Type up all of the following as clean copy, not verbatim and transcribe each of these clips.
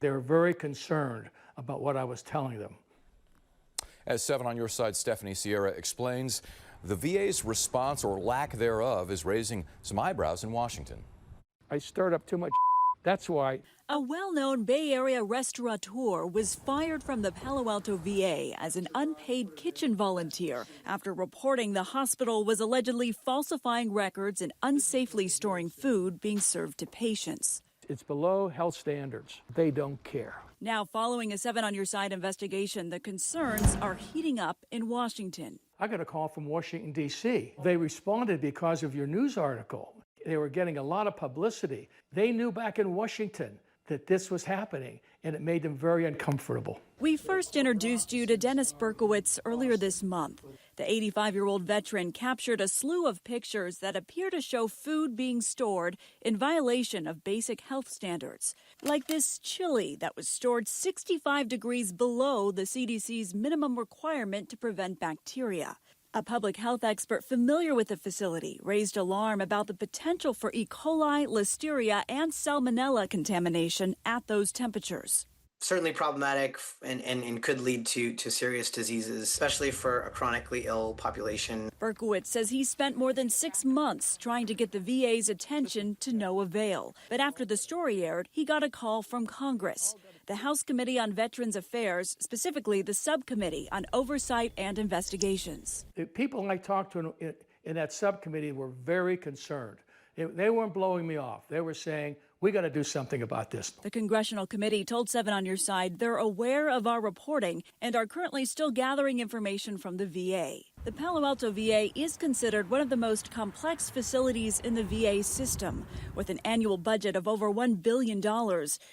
They were very concerned about what I was telling them. As 7 on Your Side Stephanie Sierra explains, the VA's response or lack thereof is raising some eyebrows in Washington. I stirred up too much. That's why. A well-known Bay Area restaurateur was fired from the Palo Alto VA as an unpaid kitchen volunteer after reporting the hospital was allegedly falsifying records and unsafely storing food being served to patients. It's below health standards. They don't care. Now, following a 7 on Your Side investigation, the concerns are heating up in Washington. I got a call from Washington, D.C. They responded because of your news article. They were getting a lot of publicity. They knew back in Washington that this was happening, and it made them very uncomfortable. We first introduced you to Dennis Berkowitz earlier this month. The 85-year-old veteran captured a slew of pictures that appear to show food being stored in violation of basic health standards, like this chili that was stored 65 degrees below the CDC's minimum requirement to prevent bacteria. A public health expert familiar with the facility raised alarm about the potential for E. coli, listeria, and salmonella contamination at those temperatures. Certainly problematic and could lead to serious diseases, especially for a chronically ill population. Berkowitz says he spent more than 6 months trying to get the VA's attention to no avail. But after the story aired, he got a call from Congress. The House Committee on Veterans Affairs, specifically the Subcommittee on Oversight and Investigations. The people I talked to in that subcommittee were very concerned. They weren't blowing me off. They were saying, we got to do something about this. The congressional committee told 7 on Your Side they're aware of our reporting and are currently still gathering information from the VA. The Palo Alto VA is considered one of the most complex facilities in the VA system, with an annual budget of over $1 billion,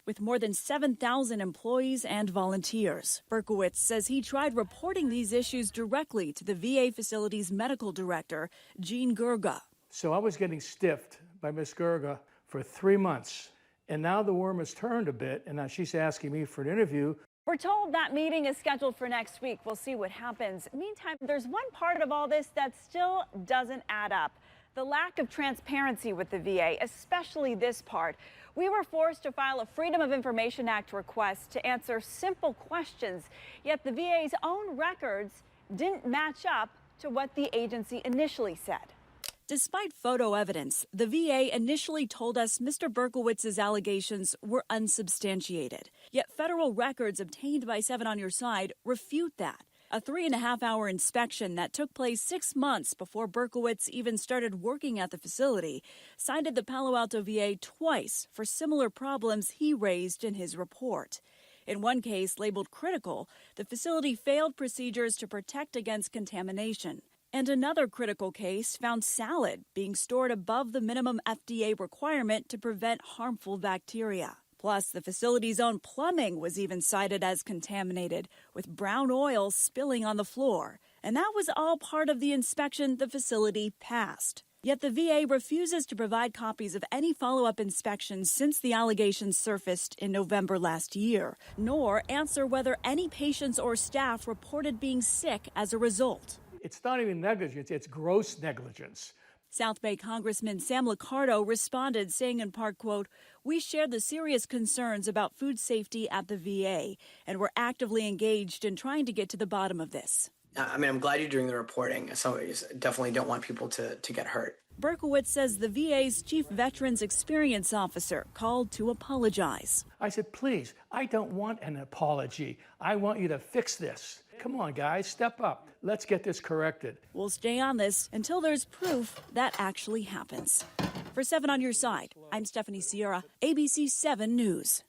with more than 7,000 employees and volunteers. Berkowitz says he tried reporting these issues directly to the VA facility's medical director, Jean Gurga. So I was getting stiffed by Miss Gurga for 3 months. And now the worm has turned a bit, and now she's asking me for an interview. We're told that meeting is scheduled for next week. We'll see what happens. Meantime, there's one part of all this that still doesn't add up. The lack of transparency with the VA, especially this part. We were forced to file a Freedom of Information Act request to answer simple questions, yet the VA's own records didn't match up to what the agency initially said. Despite photo evidence, the VA initially told us Mr. Berkowitz's allegations were unsubstantiated. Yet federal records obtained by 7 on Your Side refute that. A 3.5-hour inspection that took place 6 months before Berkowitz even started working at the facility cited the Palo Alto VA twice for similar problems he raised in his report. In one case labeled critical, the facility failed procedures to protect against contamination. And another critical case found salad being stored above the minimum FDA requirement to prevent harmful bacteria. Plus, the facility's own plumbing was even cited as contaminated, with brown oil spilling on the floor. And that was all part of the inspection the facility passed. Yet the VA refuses to provide copies of any follow-up inspections since the allegations surfaced in November last year, nor answer whether any patients or staff reported being sick as a result. It's not even negligence, it's gross negligence. South Bay Congressman Sam Liccardo responded, saying in part, quote, "We share the serious concerns about food safety at the VA, and we're actively engaged in trying to get to the bottom of this." I'm glad you're doing the reporting. So I definitely don't want people to get hurt. Berkowitz says the VA's Chief Veterans Experience Officer called to apologize. I said, please, I don't want an apology. I want you to fix this. Come on, guys, step up. Let's get this corrected. We'll stay on this until there's proof that actually happens. For 7 on Your Side, I'm Stephanie Sierra, ABC 7 News.